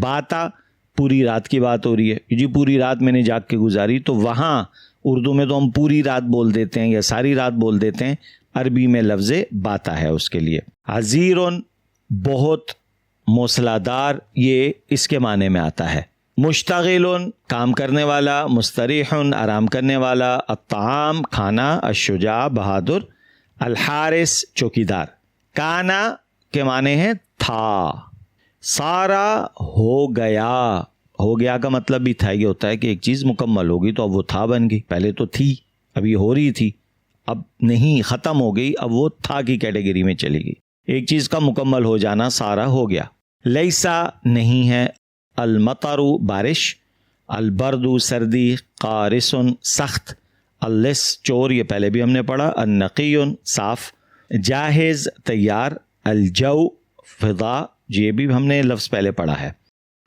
باتا پوری رات کی بات ہو رہی ہے، جی پوری رات میں نے جاگ کے گزاری، تو وہاں اردو میں تو ہم پوری رات بول دیتے ہیں یا ساری رات بول دیتے ہیں، عربی میں لفظ باتا ہے اس کے لیے۔ عزیرن بہت موسلادھار، یہ اس کے معنی میں آتا ہے۔ مشتغلن کام کرنے والا، مستریحن آرام کرنے والا، الطعام کھانا، الشجاع بہادر، الحارس چوکیدار۔ کانا کے معنی ہے تھا، سارا ہو گیا کا مطلب بھی تھا، یہ ہوتا ہے کہ ایک چیز مکمل ہوگی تو اب وہ تھا بن گئی، پہلے تو تھی ابھی ہو رہی تھی، اب نہیں ختم ہو گئی، اب وہ تھا کی کیٹیگری میں چلی گئی۔ ایک چیز کا مکمل ہو جانا سارا ہو گیا۔ لیسا نہیں ہے، المطر بارش، البرد سردی، قارسن سخت، اللص چور، یہ پہلے بھی ہم نے پڑھا، النقی صاف، جاہز تیار، الجو فضا، یہ بھی ہم نے لفظ پہلے پڑھا ہے،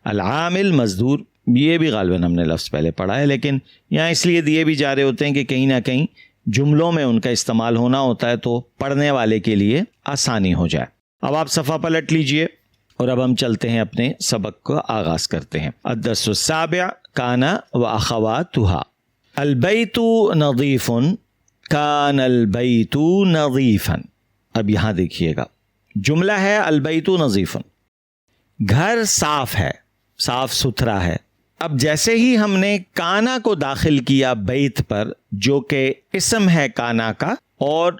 العامل مزدور، یہ بھی غالباً ہم نے لفظ پہلے پڑھا ہے، لیکن یہاں اس لیے دیے بھی جا رہے ہوتے ہیں کہ کہیں نہ کہیں جملوں میں ان کا استعمال ہونا ہوتا ہے تو پڑھنے والے کے لیے آسانی ہو جائے۔ اب آپ صفحہ پلٹ لیجئے اور اب ہم چلتے ہیں اپنے سبق کو آغاز کرتے ہیں۔ الدرس السابع کانا واخواتھا، البیت نظیف کان البیت نظیفا۔ اب یہاں دیکھیے گا، جملہ ہے البیت نظیف، گھر صاف ہے، صاف ستھرا ہے۔ اب جیسے ہی ہم نے کانا کو داخل کیا بیت پر، جو کہ اسم ہے کانا کا، اور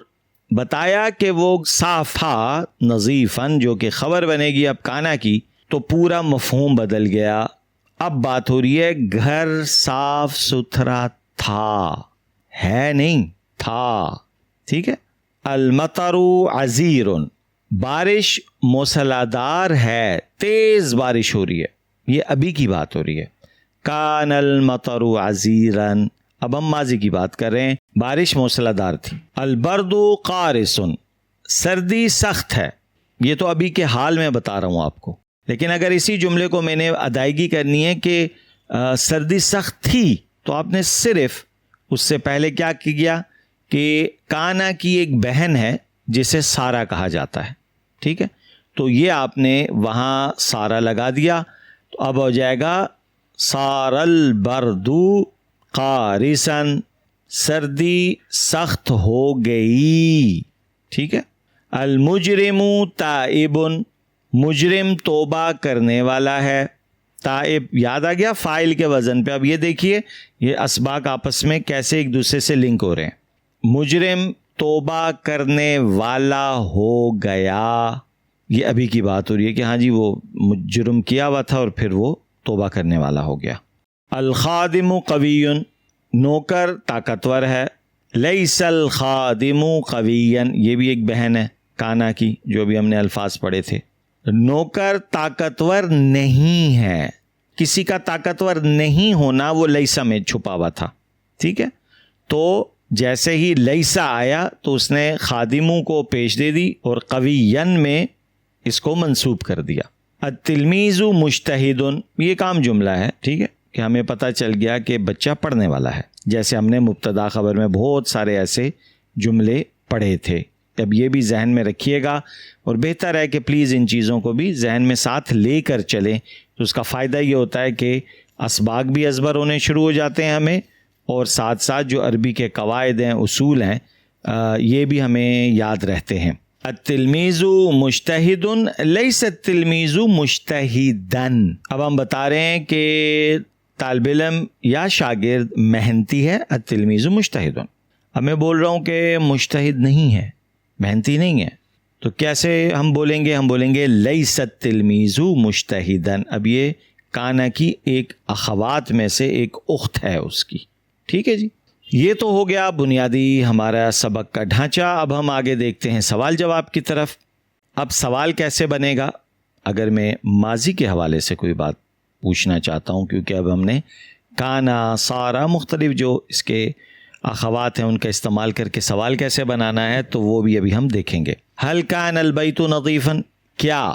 بتایا کہ وہ صاف تھا، نظیفاً جو کہ خبر بنے گی اب کانا کی، تو پورا مفہوم بدل گیا۔ اب بات ہو رہی ہے گھر صاف ستھرا تھا، ہے نہیں تھا، ٹھیک ہے۔ المطر عزیر، بارش موسلادھار ہے، تیز بارش ہو رہی ہے، یہ ابھی کی بات ہو رہی ہے۔ کان المطر عزیراً، اب ہم ماضی کی بات کر رہے ہیں، بارش موسلادھار تھی۔ البرد قارس، سردی سخت ہے، یہ تو ابھی کے حال میں بتا رہا ہوں آپ کو، لیکن اگر اسی جملے کو میں نے ادائیگی کرنی ہے کہ سردی سخت تھی، تو آپ نے صرف اس سے پہلے کیا کیا کہ کانا کی ایک بہن ہے جسے سارا کہا جاتا ہے، ٹھیک ہے، تو یہ آپ نے وہاں سارا لگا دیا، تو اب ہو جائے گا سار البرد قارساً، سردی سخت ہو گئی، ٹھیک ہے۔ المجرم تائب، مجرم توبہ کرنے والا ہے، تائب یاد آ گیا فاعل کے وزن پہ۔ اب یہ دیکھیے یہ اسباق آپس میں کیسے ایک دوسرے سے لنک ہو رہے ہیں۔ مجرم توبہ کرنے والا ہو گیا، یہ ابھی کی بات ہو رہی ہے کہ ہاں جی وہ جرم کیا ہوا تھا اور پھر وہ توبہ کرنے والا ہو گیا۔ الخادم قوی، نوکر طاقتور ہے۔ لیس الخادم قویا، یہ بھی ایک بہن ہے کانا کی، جو بھی ہم نے الفاظ پڑھے تھے۔ نوکر طاقتور نہیں ہے، کسی کا طاقتور نہیں ہونا وہ لیسا میں چھپا ہوا تھا، ٹھیک ہے۔ تو جیسے ہی لیسا آیا تو اس نے خادموں کو پیش دے دی اور قویین میں اس کو منسوب کر دیا۔ التلمیذ مجتہد، یہ ایک عام جملہ ہے، ٹھیک ہے، کہ ہمیں پتہ چل گیا کہ بچہ پڑھنے والا ہے، جیسے ہم نے مبتدا خبر میں بہت سارے ایسے جملے پڑھے تھے۔ اب یہ بھی ذہن میں رکھیے گا، اور بہتر ہے کہ پلیز ان چیزوں کو بھی ذہن میں ساتھ لے کر چلیں، تو اس کا فائدہ یہ ہوتا ہے کہ اسباق بھی ازبر ہونے شروع ہو جاتے ہیں ہمیں، اور ساتھ ساتھ جو عربی کے قواعد ہیں، اصول ہیں، یہ بھی ہمیں یاد رہتے ہیں۔ التلمیذ مجتہد لیس التلمیذ مجتہدا، اب ہم بتا رہے ہیں کہ طالب علم یا شاگرد محنتی ہے، التلمیذ مجتہد، اب میں بول رہا ہوں کہ مجتہد نہیں ہے، محنتی نہیں ہے، تو کیسے ہم بولیں گے؟ ہم بولیں گے لیس التلمیذ مجتہدا۔ اب یہ کانا کی ایک اخوات میں سے ایک اخت ہے اس کی، ٹھیک ہے جی۔ یہ تو ہو گیا بنیادی ہمارا سبق کا ڈھانچہ۔ اب ہم آگے دیکھتے ہیں سوال جواب کی طرف۔ اب سوال کیسے بنے گا؟ اگر میں ماضی کے حوالے سے کوئی بات پوچھنا چاہتا ہوں، کیونکہ اب ہم نے کانا، سارا، مختلف جو اس کے اخوات ہیں ان کا استعمال کر کے سوال کیسے بنانا ہے، تو وہ بھی ابھی ہم دیکھیں گے۔ هل كان البیت نظیفا، کیا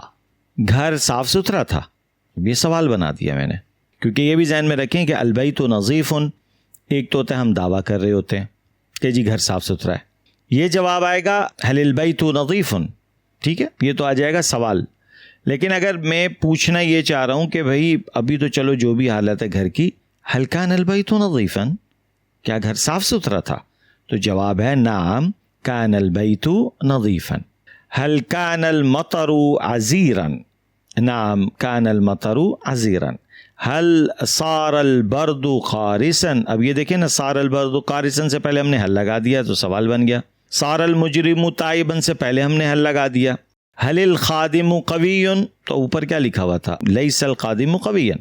گھر صاف ستھرا تھا؟ یہ سوال بنا دیا میں نے، کیونکہ یہ بھی ذہن میں رکھیں کہ البیت نظیف، ایک تو ہوتا ہے ہم دعویٰ کر رہے ہوتے ہیں کہ جی گھر صاف ستھرا ہے، یہ جواب آئے گا هل البیت نظیف، ٹھیک ہے، یہ تو آ جائے گا سوال۔ لیکن اگر میں پوچھنا یہ چاہ رہا ہوں کہ بھائی ابھی تو چلو جو بھی حالت ہے گھر کی، هل كان البيت نظيفا، کیا گھر صاف ستھرا تھا؟ تو جواب ہے نعم كان البيت نظيفا. هل كان المطر عزيرا، نعم كان المطر عزيرا. هل صار البرد قارسا، اب یہ دیکھیں نا، صار البرد قارسا سے پہلے ہم نے حل لگا دیا تو سوال بن گیا. صار المجرم تائبا سے پہلے ہم نے حل لگا دیا. هل الخادم قوی، تو اوپر کیا لکھا ہوا تھا؟ ليس الخادم قويا.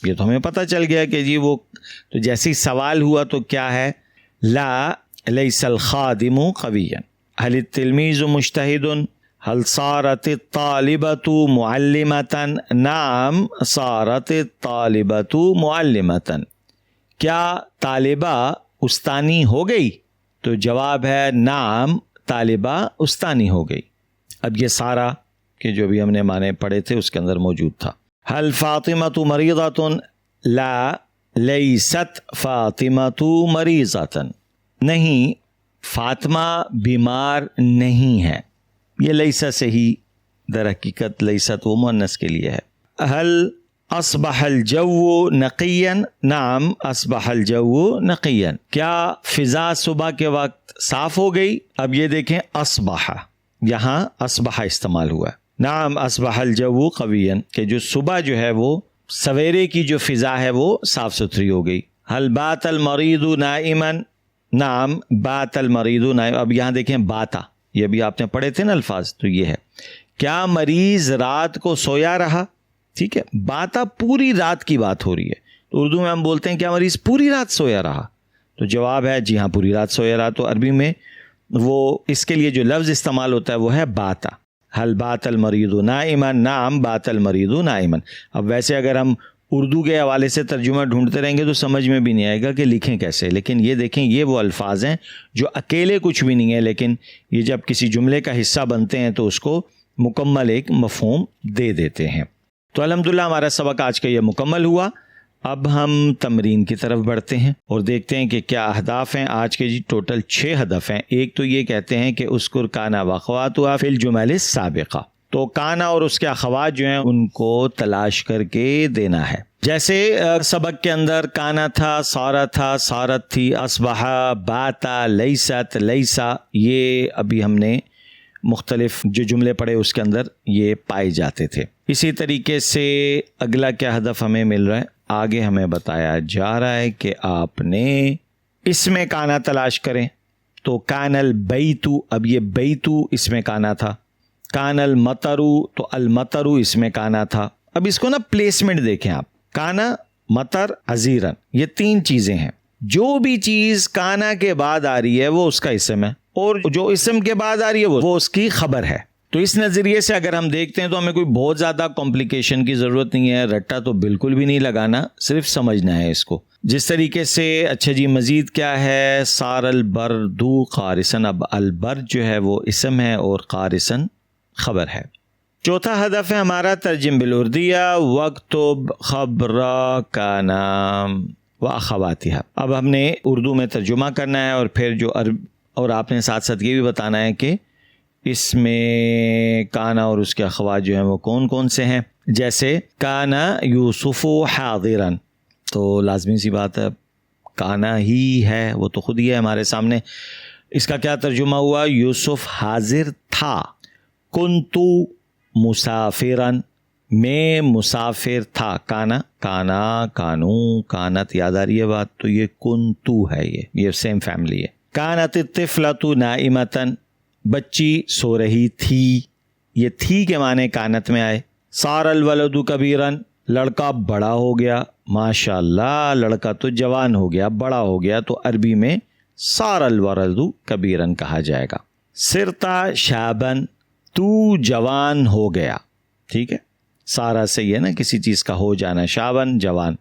یہ تو ہمیں پتہ چل گیا کہ جی وہ تو جیسے ہی سوال ہوا تو کیا ہے؟ لا ليس الخادم قويا. هل التلميذ مجتهد، هل صارت الطالبة معلمة، نعم صارت الطالبة معلمة. کیا طالبہ استانی ہو گئی؟ تو جواب ہے نعم طالبہ استانی ہو گئی. اب یہ سارا کہ جو بھی ہم نے معنی پڑھے تھے اس کے اندر موجود تھا. هل فاطمة مريضة، لا ليست فاطمة مريضة، نہیں فاطمہ بیمار نہیں ہے. یہ لیسا سے ہی در حقیقت لیست وہ مؤنث کے لیے ہے. هل اصبح الجو نقیا، نعم اصبح الجو نقیا. کیا فضا صبح کے وقت صاف ہو گئی؟ اب یہ دیکھیں اصبح، یہاں اصبح استعمال ہوا ہے. نعم اصبح الجو قویا، کہ جو صبح جو ہے وہ سویرے کی جو فضا ہے وہ صاف ستھری ہو گئی. هل بات المریض نائما، نعم بات المریض نائما. اب یہاں دیکھیں باتا، یہ بھی آپ نے پڑھے تھے نا الفاظ، تو یہ ہے کیا مریض رات کو سویا رہا. ٹھیک ہے، باتا پوری رات کی بات ہو رہی ہے. تو اردو میں ہم بولتے ہیں کیا مریض پوری رات سویا رہا، تو جواب ہے جی ہاں پوری رات سویا رہا. تو عربی میں وہ اس کے لیے جو لفظ استعمال ہوتا ہے وہ ہے باتا. هل بات المریض نائما، نعم بات المریض نائما. اب ویسے اگر ہم اردو کے حوالے سے ترجمہ ڈھونڈتے رہیں گے تو سمجھ میں بھی نہیں آئے گا کہ لکھیں کیسے. لیکن یہ دیکھیں یہ وہ الفاظ ہیں جو اکیلے کچھ بھی نہیں ہے، لیکن یہ جب کسی جملے کا حصہ بنتے ہیں تو اس کو مکمل ایک مفہوم دے دیتے ہیں. تو الحمدللہ ہمارا سبق آج کا یہ مکمل ہوا. اب ہم تمرین کی طرف بڑھتے ہیں اور دیکھتے ہیں کہ کیا اہداف ہیں آج کے. جی ٹوٹل 6 ہدف ہیں. ایک تو یہ کہتے ہیں کہ اذکر کانا واخواتها فی الجمل السابقہ، تو کانا اور اس کے اخوات جو ہیں ان کو تلاش کر کے دینا ہے. جیسے سبق کے اندر کانا تھا، سارا تھا، سارت تھی، اصبح، باتا، لیست، لیسا، یہ ابھی ہم نے مختلف جو جملے پڑھے اس کے اندر یہ پائے جاتے تھے. اسی طریقے سے اگلا کیا ہدف ہمیں مل رہا ہے، آگے ہمیں بتایا جا رہا ہے کہ آپ نے اس میں کانا تلاش کریں. تو کان البیتو، اب یہ بیتو اس میں کانا تھا. کان المطرو، تو المطرو اس میں کانا تھا. اب اس کو نا پلیسمنٹ دیکھیں آپ، کانا، مطر، عزیرن، یہ 3 چیزیں ہیں. جو بھی چیز کانا کے بعد آ رہی ہے وہ اس کا اسم ہے، اور جو اسم کے بعد آ رہی ہے وہ اس کی خبر ہے. تو اس نظریے سے اگر ہم دیکھتے ہیں تو ہمیں کوئی بہت زیادہ کمپلیکیشن کی ضرورت نہیں ہے، رٹا تو بالکل بھی نہیں لگانا، صرف سمجھنا ہے اس کو. جس طریقے سے اچھا جی مزید کیا ہے، سار البردو قارسن. اب البرد جو ہے وہ اسم ہے اور قارسن خبر ہے. چوتھا ہدف ہے ہمارا ترجم بالاردیہ وکتب خبر کا نام و اخواتها. اب ہم نے اردو میں ترجمہ کرنا ہے اور پھر جو اور آپ نے ساتھ ساتھ یہ بھی بتانا ہے کہ اس میں کانا اور اس کے اخوات جو ہیں وہ کون کون سے ہیں. جیسے کانا یوسف حاضرن، تو لازمی سی بات ہے کانا ہی ہے، وہ تو خود ہی ہے ہمارے سامنے. اس کا کیا ترجمہ ہوا؟ یوسف حاضر تھا. کنتو مسافرن، میں مسافر تھا. کانا، کانا، کانو، کانت، یاد آ رہی ہے بات؟ تو یہ کنتو ہے، یہ سیم فیملی ہے. کانت الطفلۃ نائمۃ، بچی سو رہی تھی. یہ تھی کے معنی کانت میں آئے. صار الولد کبیرن، لڑکا بڑا ہو گیا. ماشاء اللہ، لڑکا تو جوان ہو گیا، بڑا ہو گیا، تو عربی میں صار الولد کبیرن کہا جائے گا. صرتا شابن، تو جوان ہو گیا. ٹھیک ہے، سارا سے یہ نا کسی چیز کا ہو جانا، شابن جوان،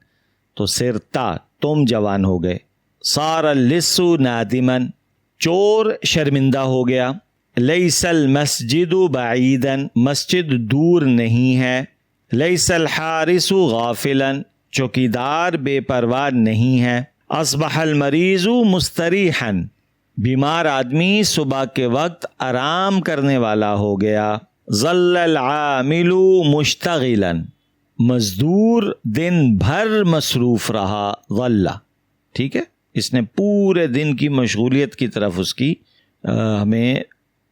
تو صرتا تم جوان ہو گئے. صار اللص نادمن، چور شرمندہ ہو گیا. لیس المسجد بعیدا، مسجد دور نہیں ہے. لیس الحارس غافلا، چوکیدار بے پرواہ نہیں ہے. اصبح المریض مستریحا، بیمار آدمی صبح کے وقت آرام کرنے والا ہو گیا. ظل العامل مشتغلا، مزدور دن بھر مصروف رہا، ظل، ٹھیک ہے، اس نے پورے دن کی مشغولیت کی طرف اس کی ہمیں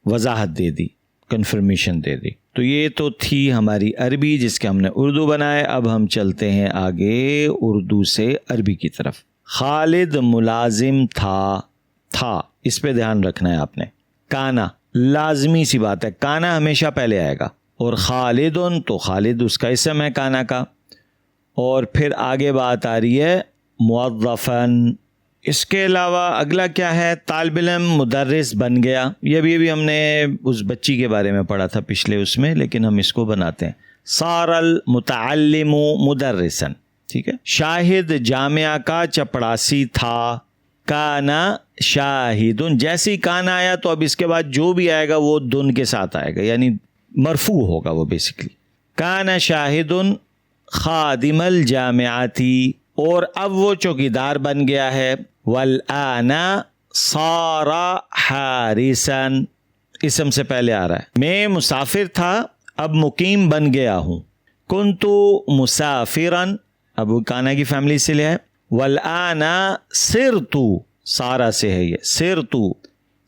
وضاحت دے دی، کنفرمیشن دے دی۔ تو یہ تو تھی ہماری عربی جس کے ہم نے اردو بنائے۔ اب ہم چلتے ہیں آگے اردو سے عربی کی طرف۔ خالد ملازم تھا، اس پہ دھیان رکھنا ہے آپ نے۔ کانا، لازمی سی بات ہے، کانا ہمیشہ پہلے آئے گا، اور خالدن تو خالد اس کا اسم ہے کانا کا، اور پھر آگے بات آ رہی ہے موظفن۔ اس کے علاوہ اگلا کیا ہے؟ طالب علم مدرس بن گیا۔ یہ بھی ہم نے اس بچی کے بارے میں پڑھا تھا پچھلے اس میں، لیکن ہم اس کو بناتے ہیں صار المتعلم مدرسن، ٹھیک ہے۔ شاہد جامعہ کا چپڑاسی تھا، کانا شاہدن، جیسی کانا آیا تو اب اس کے بعد جو بھی آئے گا وہ دن کے ساتھ آئے گا، یعنی مرفوع ہوگا وہ بیسیکلی۔ کانا شاہدن خادم الجامعاتی، اور اب وہ چوکیدار بن گیا ہے۔ والآن صار حارسا، اسم سے پہلے آ رہا ہے۔ میں مسافر تھا، اب مقیم بن گیا ہوں۔ کنتو مسافرا، اب وہ کانا کی فیملی سے لیا ہے۔ والآن صرتو، سارا سے ہے یہ،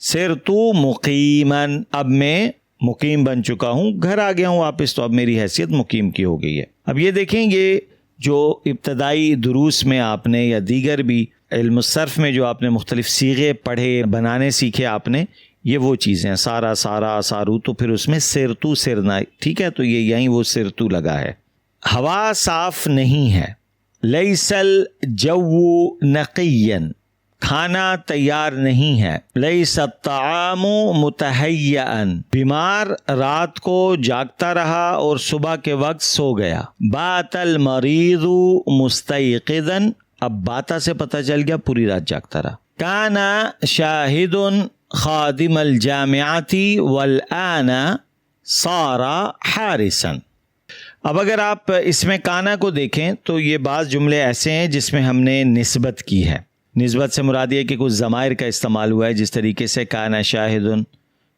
صرتو مقیما، اب میں مقیم بن چکا ہوں، گھر آ گیا ہوں واپس، تو اب میری حیثیت مقیم کی ہو گئی ہے۔ اب یہ دیکھیں یہ جو ابتدائی دروس میں آپ نے یا دیگر بھی علم الصرف میں جو آپ نے مختلف صیغے پڑھے، بنانے سیکھے آپ نے، یہ وہ چیزیں سارا، سارو، تو پھر اس میں سرتو، سرنا، ٹھیک ہے، تو یہ یہیں وہ سرتو لگا ہے۔ ہوا صاف نہیں ہے۔ لیس الجو نقیا، کھانا تیار نہیں ہے۔ لیس الطعام متہیئا، بیمار رات کو جاگتا رہا اور صبح کے وقت سو گیا۔ بات المریض مستیقظا، اب باتا سے پتہ چل گیا پوری رات جاگتا رہا۔ کانا شاہد خادم الجامعاتی والآن صار حارسا۔ اب اگر آپ اس میں کانا کو دیکھیں تو یہ بعض جملے ایسے ہیں جس میں ہم نے نسبت کی ہے۔ نسبت سے مراد یہ کہ کچھ ضمائر کا استعمال ہوا ہے، جس طریقے سے کانا شاہدن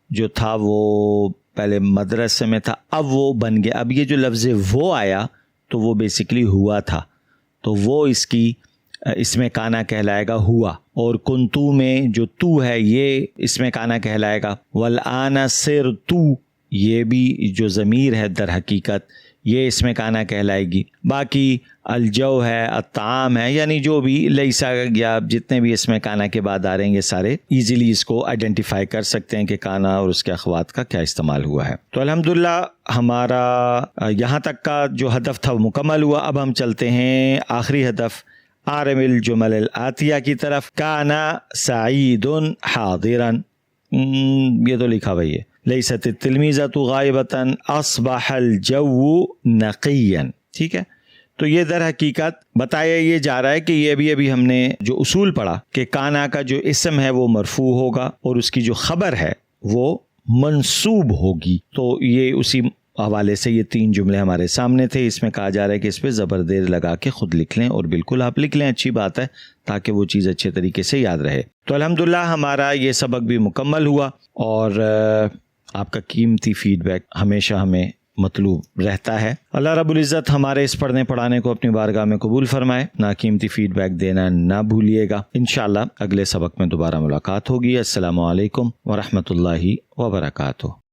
جو تھا وہ پہلے مدرسے میں تھا، اب وہ بن گیا۔ اب یہ جو لفظ وہ آیا تو وہ بیسیکلی ہوا تھا، تو وہ اس میں کانا کہلائے گا ہوا۔ اور کنتو میں جو تو ہے یہ اس میں کانا کہلائے گا۔ والآن صرتو، یہ بھی جو ضمیر ہے در حقیقت یہ اس میں کانا کہلائے گی۔ باقی الجو ہے، الطعام ہے، یعنی جو بھی لیسا یا جتنے بھی اس میں کانا کے بعد آ رہے ہیں یہ سارے ایزیلی اس کو آئیڈینٹیفائی کر سکتے ہیں کہ کانا اور اس کے اخوات کا کیا استعمال ہوا ہے۔ تو الحمدللہ ہمارا یہاں تک کا جو ہدف تھا وہ مکمل ہوا۔ اب ہم چلتے ہیں آخری ہدف عارم الجمل الآتیہ کی طرف۔ کانا سعید حاضرا، یہ تو لکھا بھائی ہے۔ لیست التلمیذۃ غائبۃ اصبح الجو نقیا، ٹھیک ہے۔ تو یہ در حقیقت بتایا یہ جا رہا ہے کہ یہ ابھی ہم نے جو اصول پڑھا کہ کانا کا جو اسم ہے وہ مرفوع ہوگا اور اس کی جو خبر ہے وہ منصوب ہوگی۔ تو یہ اسی حوالے سے یہ 3 جملے ہمارے سامنے تھے۔ اس میں کہا جا رہا ہے کہ اس پہ زبر زیر لگا کے خود لکھ لیں، اور بالکل آپ لکھ لیں، اچھی بات ہے تاکہ وہ چیز اچھے طریقے سے یاد رہے۔ تو الحمدللہ ہمارا یہ سبق بھی مکمل ہوا، اور آپ کا قیمتی فیڈ بیک ہمیشہ ہمیں مطلوب رہتا ہے۔ اللہ رب العزت ہمارے اس پڑھنے پڑھانے کو اپنی بارگاہ میں قبول فرمائے۔ قیمتی فیڈ بیک دینا نہ بھولیے گا۔ انشاءاللہ اگلے سبق میں دوبارہ ملاقات ہوگی۔ السلام علیکم ورحمۃ اللہ وبرکاتہ۔